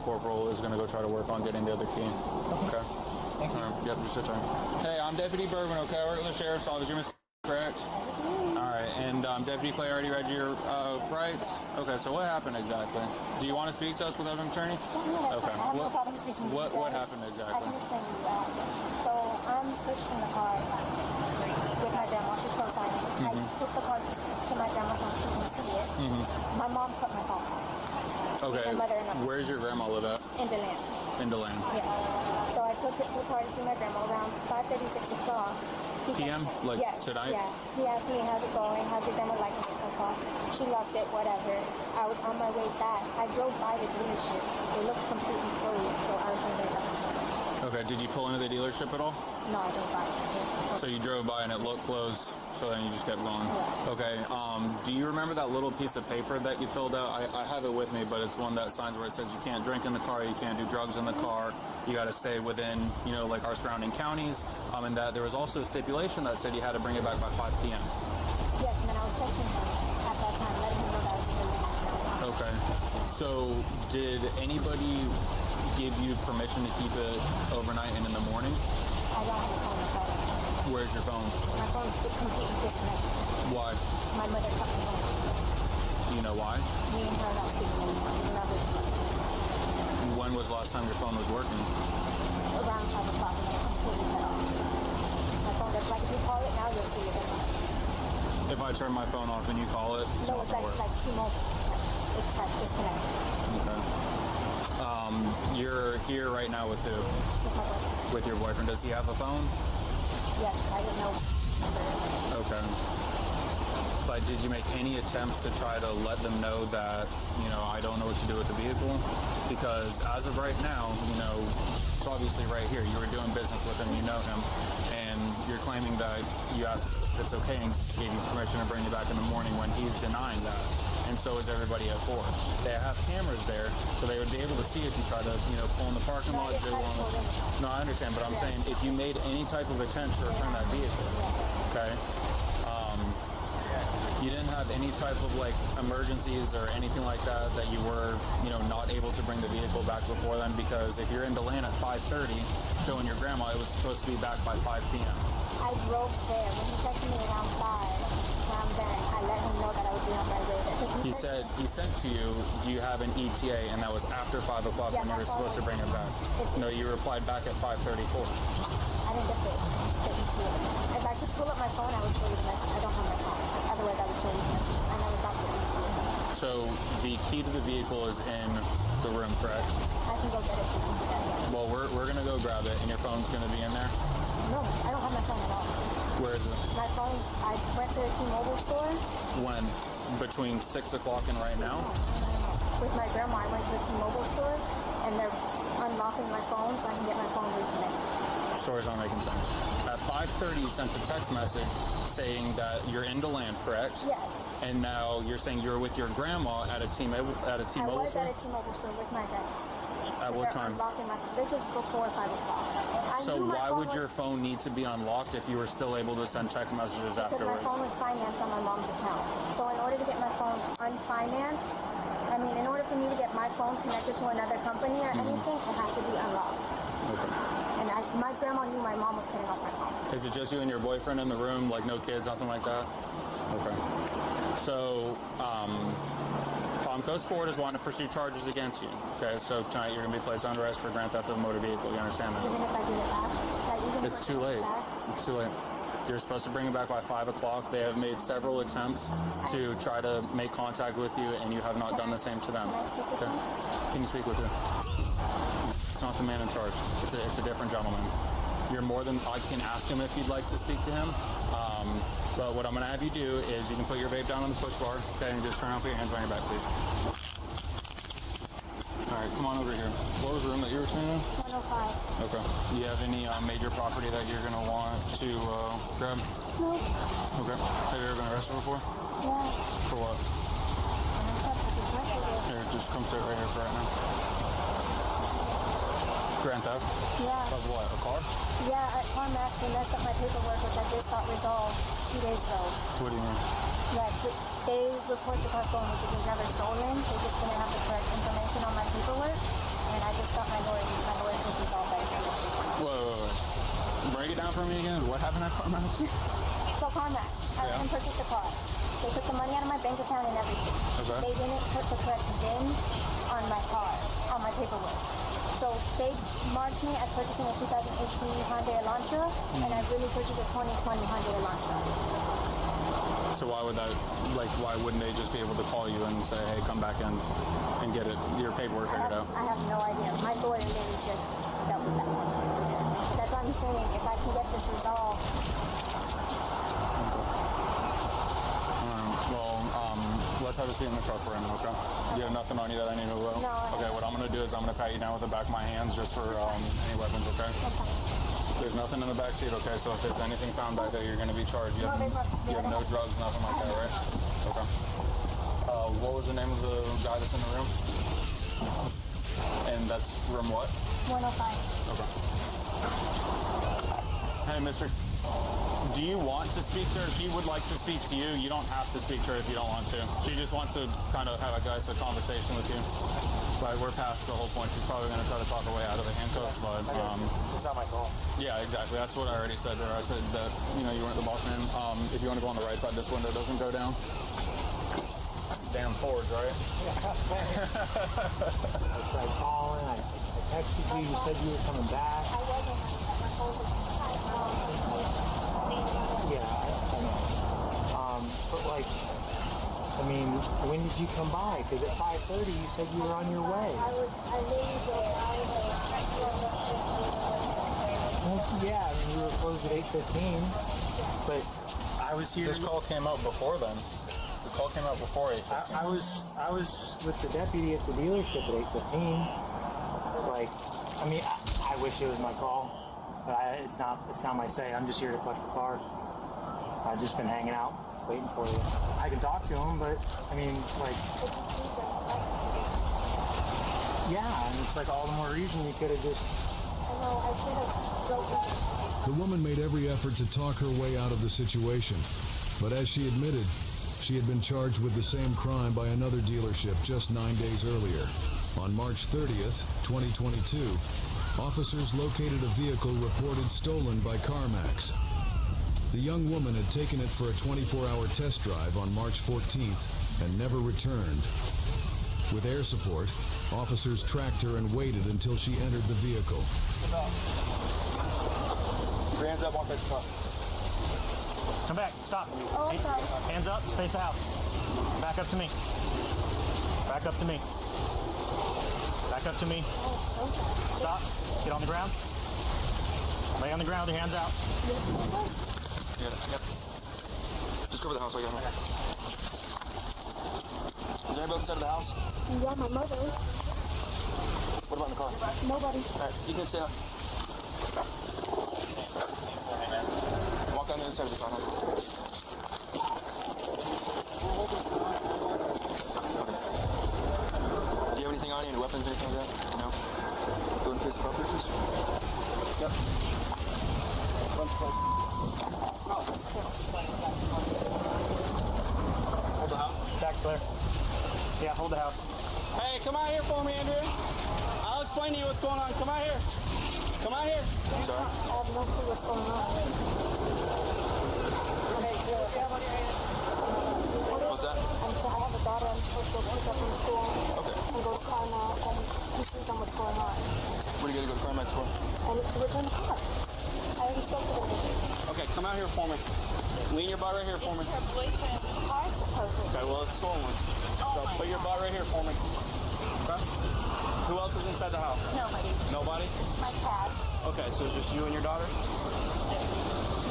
corporal is going to go try to work on getting the other key. Okay. Thank you. Yep, just sit down. Hey, I'm Deputy Bergman, okay? I work in the Sheriff's Office. You're Miss correct? Alright, and Deputy Clay already read your rights? Okay, so what happened exactly? Do you want to speak to us without an attorney? Yeah, okay. I have no problem speaking to you What guys. happened I exactly? can explain to you that. So I'm purchasing the car with my grandma. She's co-signing. I took the car to my grandma so she can see it. My mom cut my phone off. Okay, My mother and where's your grandma live at? in Deland. In Deland. Yeah. So I took the car to see my grandma around 5:36 o'clock. PM? Like tonight? Yeah. He asked me, how's it going? How's your grandma liking it so far? She loved it, whatever. I was on my way back. I drove by the dealership. It looked completely closed, so I was going to go back. Okay, did you pull into the dealership at all? No, I drove by it. So you drove by and it looked closed, so then you just kept going? Yeah. Okay, do you remember that little piece of paper that you filled out? I have it with me, but it's one that signs where it says you can't drink in the car, you can't do drugs in the car, you got to stay within, you know, like our surrounding counties, and that there was also a stipulation that said you had to bring it back by 5 p.m. Yes, and then I was texting him at that time, letting him know that I was in the room. Okay, so did anybody give you permission to keep it overnight and in the morning? I don't have a phone to call. Where's your phone? My phone's completely disconnected. Why? My mother cut my phone off. Do you know why? Me and her are not speaking anymore. We're not really speaking. When was the last time your phone was working? Around 5 o'clock and then it completely cut off. My phone does, like if you call it now, you'll see it doesn't. If I turn my phone off and you call it, it's No, not it's gonna work. like T-Mobile. It's like disconnected. Okay. You're here right now with who? With your boyfriend. Does he have a phone? Yes, but I didn't know. Okay. But did you make any attempts to try to let them know that, you know, I don't know what to do with the vehicle? Because as of right now, you know, it's obviously right here. You were doing business with him, you know him, and you're claiming that you asked if it's okay and gave you permission to bring you back in the morning when he's denying that. And so is everybody at Ford. They have cameras there, so they would be able to see if you try to, you know, pull in the parking lot. No, I understand, but I'm saying if you made any type of attempt to return that vehicle, okay, you didn't have any type of like emergencies or anything like that you were, you know, not able to bring the vehicle back before then, because if you're in Deland at 5:30 showing your grandma, it was supposed to be back by 5 p.m. I drove there. When he texted me around 5, then I let him know that I would be on my way there. He said he sent to you, do you have an ETA? And that was after 5 o'clock when you were supposed to bring it back. No, you replied back at 5:34. I didn't get the ETA. If I could pull up my phone, I would show you the message. I don't have my phone. Otherwise, I would show you the message. I never got the ETA. So the key to the vehicle is in the room, correct? I can go get it. Well, we're going to go grab it, and your phone's going to be in there? No, I don't have my phone at all. Where is it? My phone, I went to the T-Mobile store. When? Between 6 o'clock and right now? With my grandma, I went to the T-Mobile store, and they're unlocking my phone so I can get my phone reconnected. Story's not making sense. At 5:30, you sent a text message saying that you're in Deland, correct? Yes. And now you're saying you're with your grandma at a T-Mobile I was store? at a T-Mobile store with my grandma. At what time? This was before 5 o'clock. So why would your phone need to be unlocked if you were still able to send text messages Because afterward? my phone was financed on my mom's account. So in order to get my phone unfinanced, in order for me to get my phone connected to another company or anything, it has to be unlocked. Okay. And my grandma knew my mom was getting off my phone. Is it just you and your boyfriend in the room, like no kids, nothing like that? Okay. So, Palm Coast Ford is wanting to pursue charges against you. Okay, so tonight you're going to be placed under arrest for grand theft of a motor vehicle. You understand that? Even if I give it back? It's too late. It's too late. You're supposed to bring it back by 5 o'clock. They have made several attempts to try to make contact with you, and you have not done the same to them. Can I speak with him? Can you speak with him? It's not the man in charge. It's a different gentleman. You're more than... I can ask him if you'd like to speak to him. But what I'm going to have you do is you can put your vape down on the push bar, okay, and just turn around, put your hands behind your back, please. All right, come on over here. What was the room that you were staying in? 105. Okay. Do you have any major property that you're going to want to grab? No. Okay. Have you ever been arrested before? Yeah. For what? Here, just come sit right here for right now. Grand theft? Yeah. Of what? A car? Yeah, at CarMax, they messed up my paperwork, which I just got resolved 2 days ago. What do you mean? Yeah, they report the car stolen, which it was never stolen. They just didn't have the correct information on my paperwork. And down for me again? What happened at CarMax? So CarMax, I went and purchased a car. They took the money out of my bank account and everything. Okay. They didn't put the correct VIN on my car, on my paperwork. So they marked me as purchasing a 2018 Hyundai Elantra, and I really purchased a 2020 Hyundai Elantra. So why would that, like, why wouldn't they just be able to call you and say, hey, come back in and get it, your paperwork figured out? I have no idea. My lawyer literally just dealt with that one. That's what I'm saying. If I can get this resolved. Let's have a seat in the car for a minute, okay? You have nothing on you that I need to know? No. Okay, what I'm going to do is I'm going to pat you down with the back of my hands just for any weapons, okay? Okay. There's nothing in the back seat, okay? So if there's anything found back there, you're going to be charged. You have no drugs, nothing like that, right? Okay. What was the name of the guy that's in the room? And that's room what? 105. Okay. Hey, mister. Do you want to speak to her? She would like to speak to you. You don't have to speak to her if you don't want to. She just wants to kind of have a conversation with you. But we're past the whole point. She's probably going to try to talk her way out of the handcuffs. But it's not my call. Yeah, exactly. That's what I already said to her. I said that you weren't the boss man. If you want to go on the right side, this window doesn't go down. Damn Fords, right? I tried calling. I texted you. You said you were coming back. I wasn't. My phone was Yeah, I know. But like, I mean, when did you come by? Because at 5:30 you said you were on your way. I literally did. Well, yeah, I mean, we were closed at 8:15, but I was here. This call came out before then. The call came out before 8:15. I was with the deputy at the dealership at 8:15. Like, I mean, I wish it was my call. But it's not my say. I'm just here to collect the car. I've just been hanging out, waiting for you. I can talk to him, but I mean, like, yeah, and it's like all the more reason you could have just. I know, I should have broken. The woman made every effort to talk her way out of the situation, but as she admitted, she had been charged with the same crime by another dealership just 9 days earlier. On March 30th, 2022, officers located a vehicle reported stolen by CarMax. The young woman had taken it for a 24-hour test drive on March 14th and never returned. With air support, officers tracked her and waited until she entered the vehicle. Your hands up, walk back to the car. Come back, stop. Oh, I'm sorry. Hands up, face the house. Back up to me. Back up to me. Back up to me. Stop. Get on the ground. Lay on the ground, your hands out. Yeah, I got it. Just cover the house, I got it. Is there anybody else inside of the house? Yeah, my mother. What about in the car? Nobody. Alright, you can stay up. Walk down the inside of the car. Do you have anything on you? Any weapons or anything like that? No? Go and face the property, please. Yep. Hold the house. Back's clear. Yeah, hold the house. Hey, come out here for me, Andrew. I'll explain to you what's going on. Come out here. Come out here. I'm sorry. I have no clue what's going on. What's that? I have a daughter I'm supposed to go pick up from school. Okay. And go to CarMax and confused on what's going on. What are you going to go to CarMax for? I need to return the car. I already spoke to them. Okay, come out here for me. Lean your butt right here for me. It's her boyfriend's car, supposedly. Okay, well, it's stolen. So put your butt right here for me. Okay? Who else is inside the house? Nobody. Nobody? My cat. Okay, so it's just you and your daughter?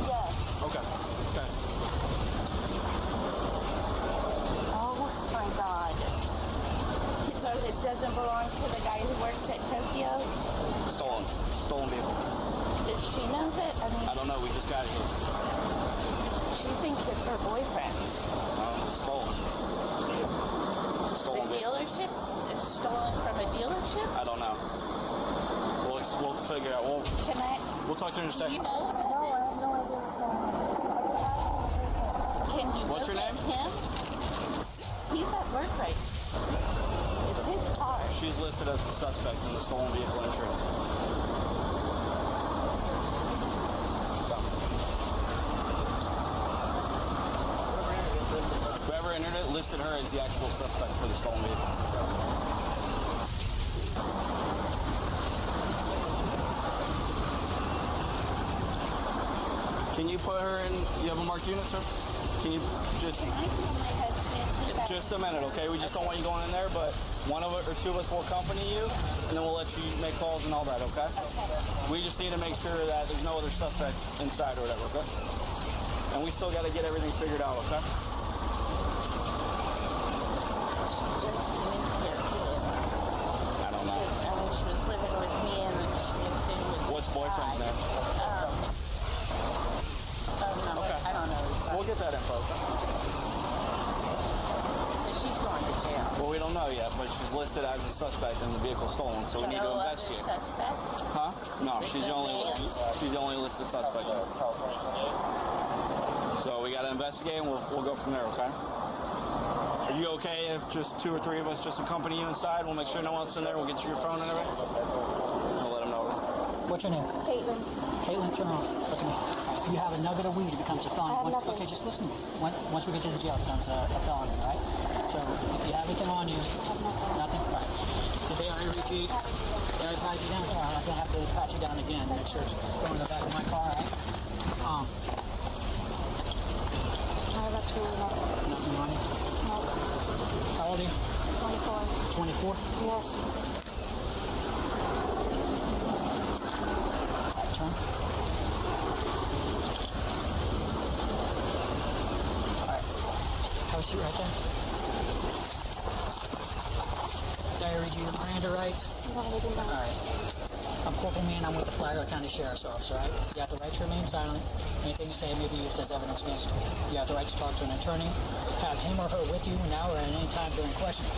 Yes. Okay. Okay. Oh my God. So it doesn't belong to the guy who works at Tokyo? Stolen. Stolen vehicle. Does she know that? I mean, I don't know. We just got it here. she thinks it's her boyfriend's. It's stolen. It's a The stolen vehicle. dealership? It's stolen from a dealership? I don't know. We'll figure it out. Can I? We'll talk to her in a Do second. you know? No, I have no idea what's going on. Can you What's look your at name? him? He's at work right now. It's his car. She's listed as the suspect in the stolen vehicle entry. So, whoever entered it listed her as the actual suspect for the stolen vehicle. Can you put her in? You have a marked unit, sir? Can you just... Just a minute, okay? We just don't want you going in there, but one of it or two of us will accompany you, and then we'll let you make calls and all that, okay? We just need to make sure that there's no other suspects inside or whatever, okay? And we still got to get everything figured out, okay? I don't know. She was living with me, and then she moved in with... What's boyfriend's name? No, Okay. I don't know. We'll get that info. So she's going to jail. Well, we don't know yet, but she's listed as a suspect and the vehicle stolen, so we need to No other investigate. suspects? Huh? No, she's the only listed suspect. So we got to investigate, and we'll go from there, okay? Are you okay if just two or three of us just accompany you inside? We'll make sure no one's in there. We'll get you your phone and everything. We'll let them know. What's your name? Caitlin. Caitlin, turn around. Look at me. If you have a nugget of weed, it becomes a felony. I have nothing. Okay, just listen to me. Once we get to the jail, it becomes a felony, all right? So if you have anything on you, nothing? Right. Did they already reach you? They already pat you down? All right, I'm going to have to pat you down again. Make sure it's going in the back of my car, all right? I have absolutely nothing. Nothing on you? No. How old are you? 24. 24? Yes. Turn. Alright. Have a seat right there. Did I read you your Miranda rights? No, they did not. Alright. I'm Corporal Mann. I'm with the Flagler County Sheriff's Office, alright? You have the right to remain silent. Anything you say may be used as evidence against you. You have the right to talk to an attorney. Have him or her with you now or at any time during questioning.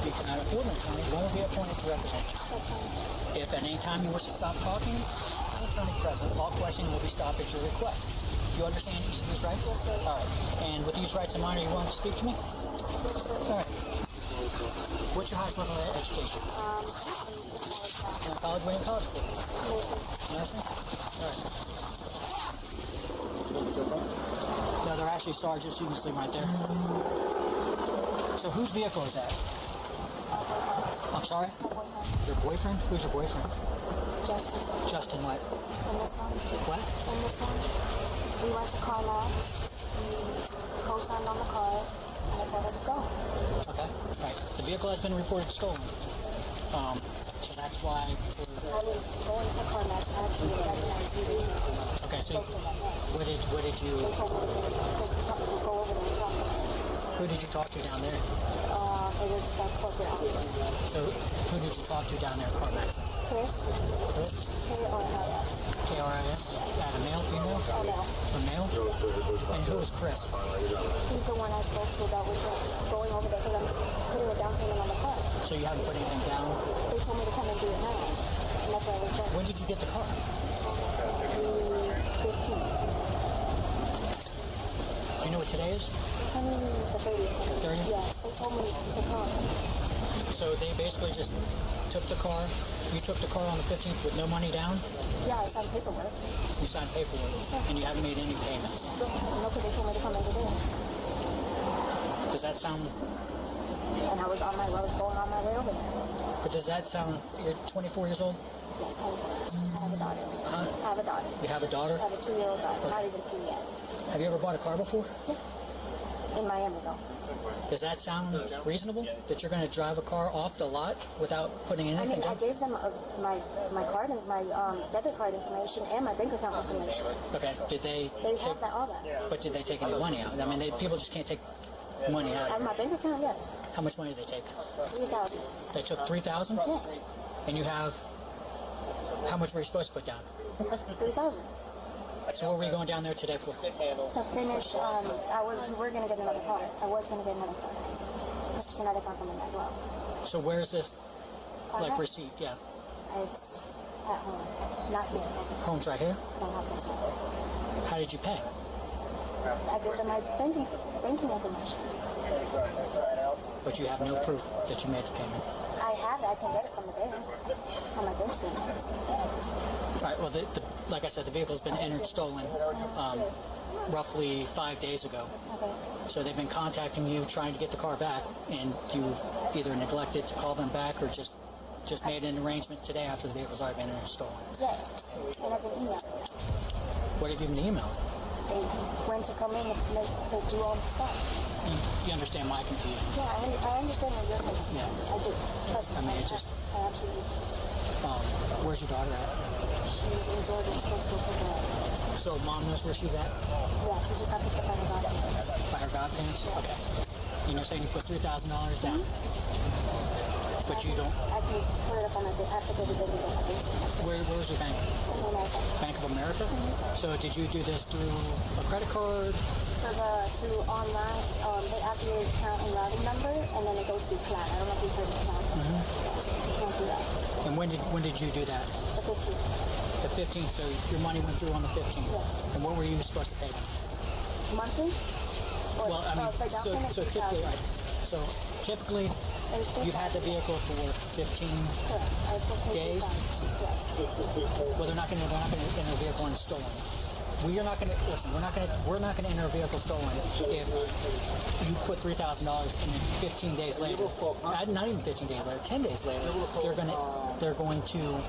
You cannot afford an attorney. One will be appointed to represent you. That's fine. If at any time you wish to stop talking, an attorney present, all questioning will be stopped at your request. Do you understand each of these rights? Yes, sir. All right. And with these rights in mind, are you willing to speak to me? Yes, sir. All right. What's your highest level of education? College? What are you in college for? Nursing. Nursing? All right. No, they're actually sergeants. You can see them right there. So whose vehicle is that? I'm sorry? Your boyfriend? Who's your boyfriend? Justin. Justin what? And this one. What? And this one. We went to CarMax. We co-signed on the car. And they told us to go. Okay. Right. The vehicle has been reported stolen. So that's why I was going to CarMax and actually recognized you. okay, so what did you They told me to go over there and talk to them. who did you talk to down there? It was the corporate office. So who did you talk to down there at CarMax? Chris. Chris? K-R-I-S. KRIS? At a male, female? Oh, no. A male? And who was Chris? He's the one I spoke to about going over there because I'm putting a down payment on the car. So you haven't put anything down? They told me to come and do it now. And that's why I was there. When did you get the car? The 15th. You know what today is? They told me the 30th. 30th? Yeah. They told me to come. So they basically just took the car. You took the car on the 15th with no money down? Yeah, I signed paperwork. You signed paperwork. And you haven't made any payments. No, because they told me to come and do it. Does that sound... And I was going on my way over there. But does that sound... You're 24 years old? Yes, I have a daughter. Huh? I have a daughter. You have a daughter? I have a 2-year-old daughter. Not even 2 yet. Have you ever bought a car before? Yeah. In Miami, though. Does that sound reasonable? That you're going to drive a car off the lot without putting I anything mean, I down? gave them my card and my debit card information and my bank account information. Okay. Did they They take... have that, all that. But did they take any money out? I mean, people just can't take money out. Out of my bank account, yes. How much money did they take? 3,000. They took 3,000? Yeah. And you have... How much were you supposed to put down? 3,000. So what were you going down there today for? To finish, we were going to get another car. I was going to get another car. Purchase another car from them as well. So where's this, like, Car receipt? Yeah. It's at home. Not here. Home's right here? No, not this one. How did you pay? I gave them my banking information. But you have no proof that you made the payment. I have it. I can get it from the bank. On my bank statements. All right, well, like I said, the vehicle's been entered stolen. roughly 5 days ago. Okay. So they've been contacting you, trying to get the car back, and you've either neglected to call them back or just made an arrangement today after the vehicle's already been stolen. Yeah. And I've been emailing. What have you been emailing? And when to come in to do all the stuff. You understand my confusion. Yeah, I understand what you're thinking. Yeah. I do. Trust me. I mean, it just... I absolutely do. Where's your daughter at? She's in Georgia. I'm supposed to go pick her up. So mom knows where she's at? Yeah, she just got picked up by her godparents. By her godparents? Okay. And you're saying you put $3,000 down? But you don't... I can put it up on my I have to go to the bank. Where's your bank? Bank of America? So did you do this through a credit card? Through online, they ask you your account and routing number, and then it goes through Cloud. I don't know if you've heard of Cloud. You can't do that. And when did you do that? The 15th. The 15th, so your money went through on the 15th? Yes. And what were you supposed to pay them? Monthly? Or, Well, I mean, typically, you've had the vehicle for 15 Correct. I was supposed to pay days? 3,000. Yes. Well, they're not going to enter a vehicle and stolen. We are not going to listen. We're not going to enter a vehicle stolen if you put $3,000 and then 15 days later, not even 15 days later, 10 days later, they're going to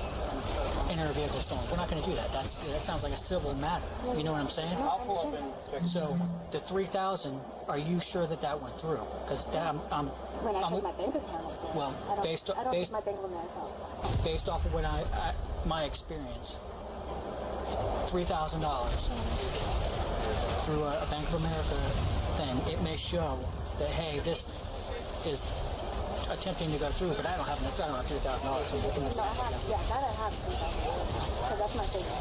enter a vehicle stolen. We're not going to do that. That sounds like a civil matter. You know what I'm saying? No, I understand. So the 3,000, are you sure that went through? Because When I check my bank account, it did. Well, I don't use my Bank of America. based off of what my experience, $3,000 through a Bank of America thing, it may show that, hey, this is attempting to go through, but I don't have $3,000. No, I have. Yeah, that I have $3,000 because that's my savings.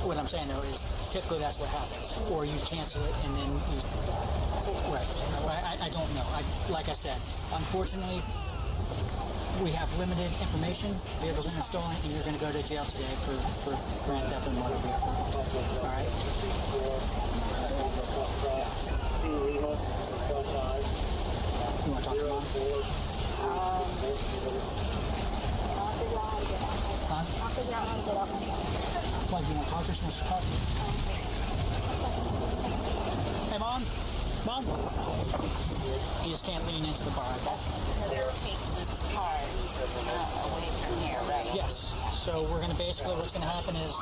What I'm saying though is typically that's what happens, or you cancel it and then you. Right. I don't know. Like I said, unfortunately, we have limited information. Vehicles are stolen, and you're going to go to jail today for grand theft of motor vehicle. All right. You want to talk to mom? I'll figure out how to get out myself. Huh? I'll figure out how to get out myself. Why, do you want to talk to her? She wants to talk to you. Hey, Mom? Mom? You just can't lean into the bar, okay? They're taking this car away from here, right? Yes. So we're going to basically, what's going to happen is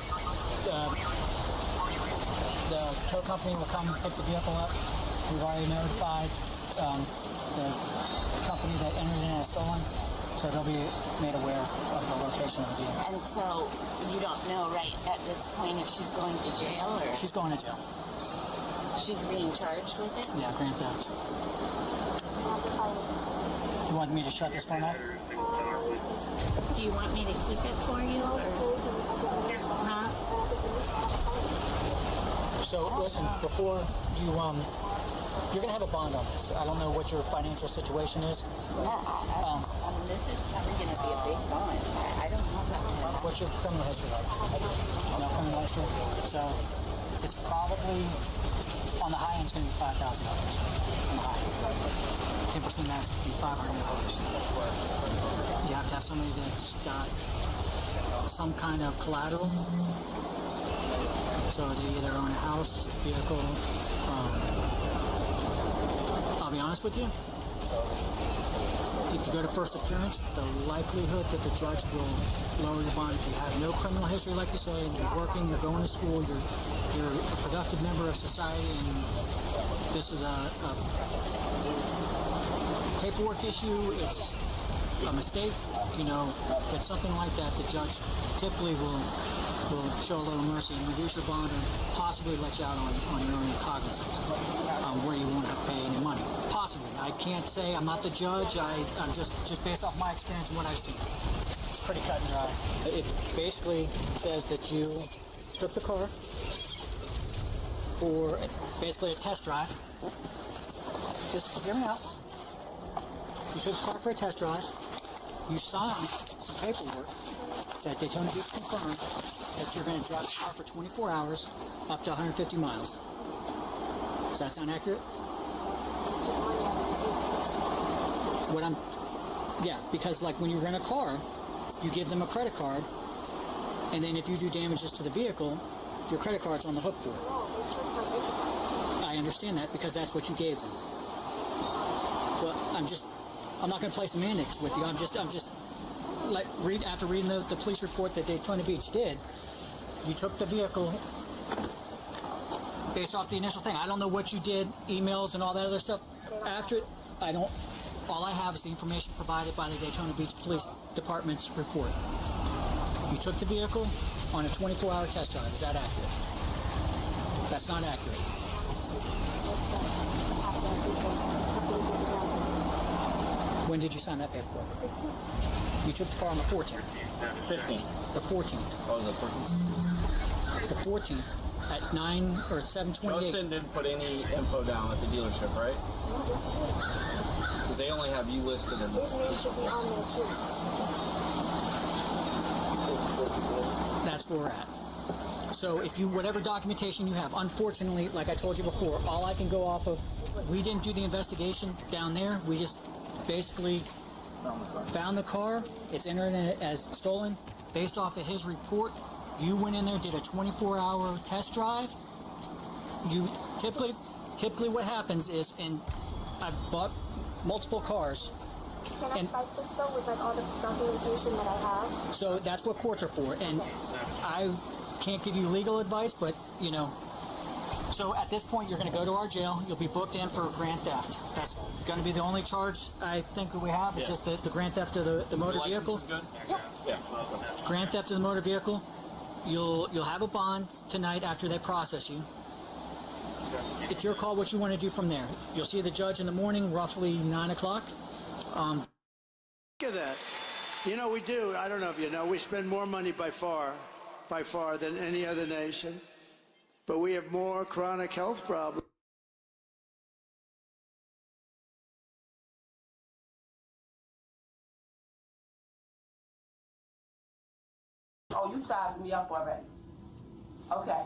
the tow company will come pick the vehicle up. We've already notified the company that entered in as stolen, so they'll be made aware of the location of the vehicle. And so you don't know right at this point if she's going to jail or She's going to jail. she's being charged with it? Yeah, grand theft. You want me to shut this phone off? Do you want me to keep it for you or? Huh? So listen, before you you're gonna have a bond on this. I don't know what your financial situation is. No, I mean, this is probably going to be a big bond. I don't know about that. What's your criminal history like? No criminal history. So it's probably on the high end. It's gonna be $5,000 on the high end. 10% of that's be $500. You have to have somebody that's got some kind of collateral. So they either own a house, vehicle. I'll be honest with you. If you go to first appearance, the likelihood that the judge will lower your bond if you have no criminal history, like you say, and you're working, you're going to school, you're a productive member of society, and this is a paperwork issue, it's a mistake, if it's something like that, the judge typically will show a little mercy and reduce your bond and possibly let you out on your own cognizance, where you won't have to pay any money. Possibly. I can't say. I'm not the judge. I'm just based off my experience and what I've seen. It's pretty cut and dry. It basically says that you took the car for basically a test drive. Just hear me out. You took the car for a test drive. You signed some paperwork that Daytona Beach confirmed that you're going to drive the car for 24 hours up to 150 miles. Does that sound accurate? Because like when you rent a car, you give them a credit card, and then if you do damages to the vehicle, your credit card's on the hook for it. I understand that because that's what you gave them. Well, I'm not going to play semantics with you. After reading the police report that Daytona Beach did, you took the vehicle based off the initial thing. I don't know what you did, emails and all that other stuff. All I have is the information provided by the Daytona Beach Police Department's report. You took the vehicle on a 24-hour test drive. Is that accurate? That's not accurate. When did you sign that paperwork? You took the car on the 14th. 15th. The 14th. Oh, the 14th. The 14th at 9 or at 7:28. Justin didn't put any info down at the dealership, right? Because they only have you listed in this. Should be on there too. That's where we're at. So if whatever documentation you have, unfortunately, like I told you before, all I can go off of, we didn't do the investigation down there. We just basically found the car. It's entered as stolen. Based off of his report, you went in there, did a 24-hour test drive. You typically what happens is, and I've bought multiple cars. Can I fight this though with like all the documentation that I have? So that's what courts are for, and I can't give you legal advice, but so at this point you're going to go to our jail. You'll be booked in for grand theft. That's going to be the only charge I think that we have. It's just the grand theft of the motor vehicle. Is good? Yep. Yeah. Grand theft of the motor vehicle. You'll have a bond tonight after they process you. It's your call what you want to do from there. You'll see the judge in the morning, roughly 9 o'clock. Look at that. You know, we do. I don't know if you know. We spend more money by far than any other nation. But we have more chronic health problems. Oh, you sized me up already. Okay.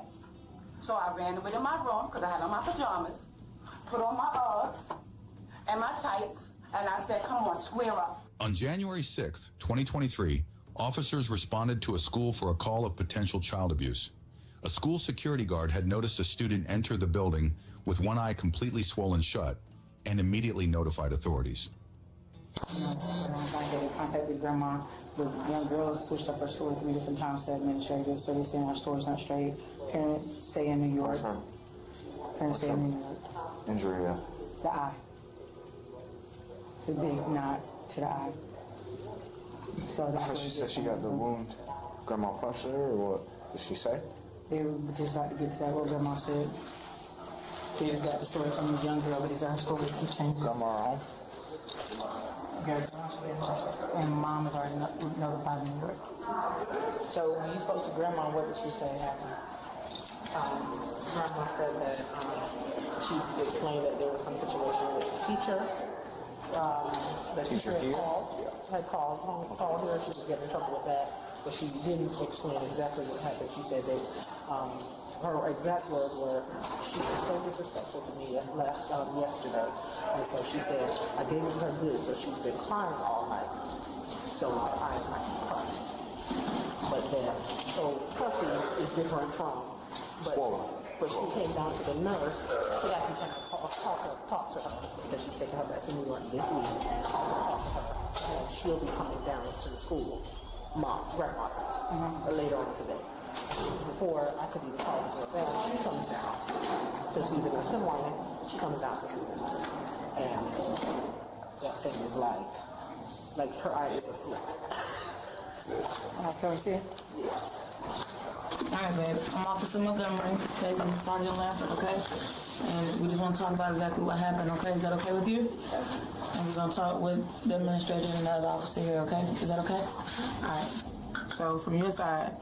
So I ran over to my room because I had on my pajamas, put on my Uggs and my tights, and I said, come on, square up. On January 6th, 2023, officers responded to a school for a call of potential child abuse. A school security guard had noticed a student enter the building with one eye completely swollen shut and immediately notified authorities. I contacted grandma. The young girls switched up her story 3 different times to administrators, so they're saying our story's not straight. Parents stay in New York. Parents stay in New York. Injury, yeah. The eye. It's a big knot to the eye. So that's what She said she got the wound. Grandma punched her, or what did she say? They were just about to get to that, what grandma said. They just got the story from the young girl, but these are stories keep changing. Grandma home? And mom has already notified New York. So when you spoke to grandma, what did she say happened? Grandma said that she explained that there was some situation with the teacher. The teacher had called her. She was getting in trouble with that, but she didn't explain exactly what happened. She said that her exact words were, "She was so disrespectful to me yesterday," and so she said, "I gave it to her good, so she's been crying all night, so her eyes might be puffy." But then, so puffy is different from swollen. But she came down to the nurse. She asked me, "Can I talk to her?" Because she's taking her back to New York this week. Talk to her, and she'll be coming down to the school, grandma's house, later on today. Before I could even call the girl back, she comes down to see the nurse in the morning. She comes out to see the nurse, and that thing is like her eye is asleep. Can we see it? Yeah. Alright, babe. I'm Officer Montgomery. Okay, this is Sergeant Lamford, okay? And we just want to talk about exactly what happened, okay? Is that okay with you? And we're going to talk with the administrator and the other officer here, okay? Is that okay? Alright. So, from your side,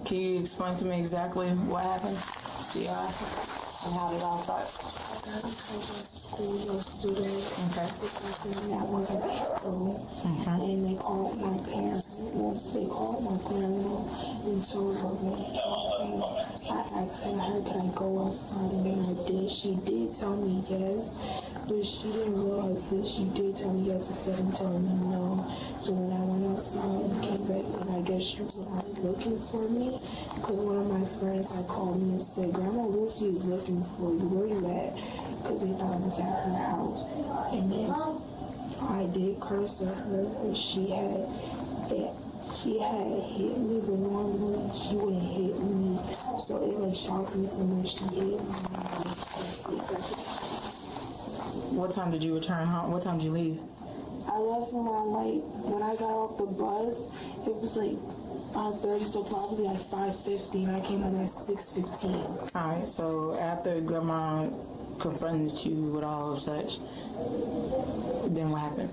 can you explain to me exactly what happened to your eye? And how did it all start? I got in trouble at school yesterday. Okay. I was in trouble. And they called my parents. They called my grandma and told her what I asked her, can I go outside? And I did. She did tell me yes. But she didn't realize that she did tell me yes instead of telling me no. So when I went outside and came back, and I guess she was looking for me, because one of my friends had called me and said, Grandma Lucy is looking for you. Where you at? Because they thought I was at her house. And then I did curse at her, and she had hit me, but normally she wouldn't hit me. So it like shocked me from when she hit me. What time did you return home? What time did you leave? I left around like, when I got off the bus, it was like 5:30, so probably like 5:50, and I came home at 6:15. Alright, so after Grandma confronted you with all of such, then what happened?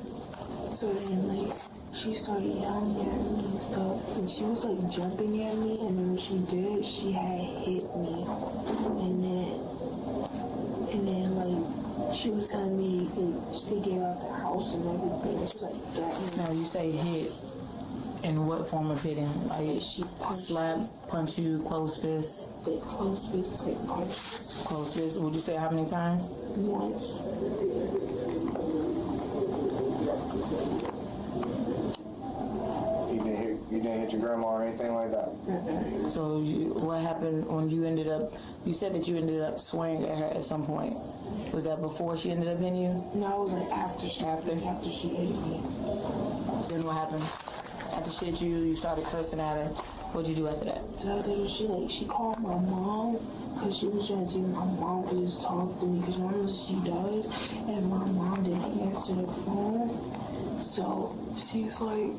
So then like, she started yelling at me and stuff, and she was like jumping at me, and then when she did, she had hit me, and then like, she was telling me to get out the house and everything. She was like threatening. No, you say hit. In what form of hitting? Like she slap, punch you, closed fist? Like closed fist, like punch. Closed fist. Would you say how many times? Once. You didn't hit your grandma or anything like that? So what happened when you ended up, you said that you ended up swearing at her at some point. Was that before she ended up hitting you? No, it was like after she hit me. Then what happened? After she hit you, you started cursing at her. What'd you do after that? So she called my mom because she was trying to see if my mom could just talk to me because normally she does, and my mom didn't answer the phone. So she started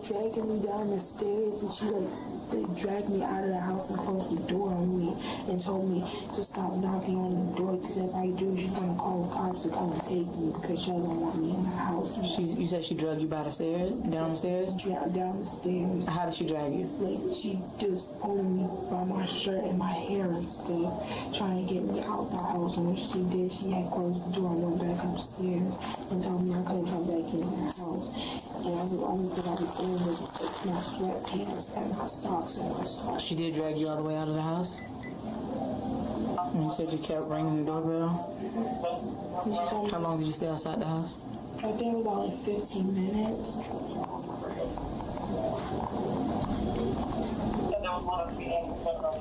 dragging me down the stairs, and they dragged me out of the house and closed the door on me and told me to stop knocking on the door because if I do, she's gonna call the cops to come and take me because she doesn't want me in the house. You said she dragged you by the stairs, down the stairs? Down the stairs. How did she drag you? Like she just pulling me by my shirt and my hair and stuff, trying to get me out the house. And when she did, she had closed the door and went back upstairs and told me I couldn't come back in the house. And the only thing I was doing was my sweatpants and my socks and my socks. She did drag you all the way out of the house? And you said you kept ringing the doorbell? How long did you stay outside the house? I think about like 15 minutes.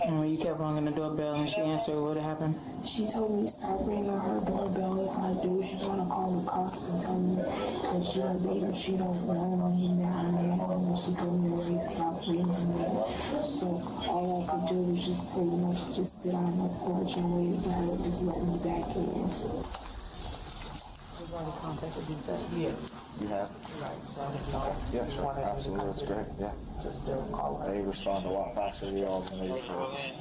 And when you kept ringing the doorbell and she answered, what happened? She told me stop ringing her doorbell. If I do, she's gonna call the cops and tell me that she don't know me now. And she told me already stop ringing me. So all I could do was just pretty much just sit on the porch and wait for her to just let me back in. You've already contacted DFAS? Yes. You have? Right, so I didn't know. Yeah, sure. Absolutely. That's great. Yeah. Just still call her. They respond a lot faster than y'all than they usually.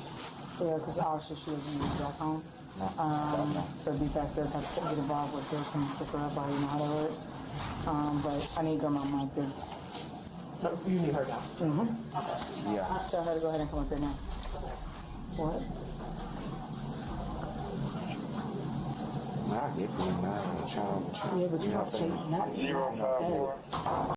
Yeah, because obviously she wasn't even back home. No. So DFAS does have to get involved with her and pick her up. I don't know how that works. But I need Grandma Mike there. You need her now? Mm-hmm. Yeah. I'll tell her to go ahead and come up here now. What? I get being mad at a child, but yeah, but you don't take nothing.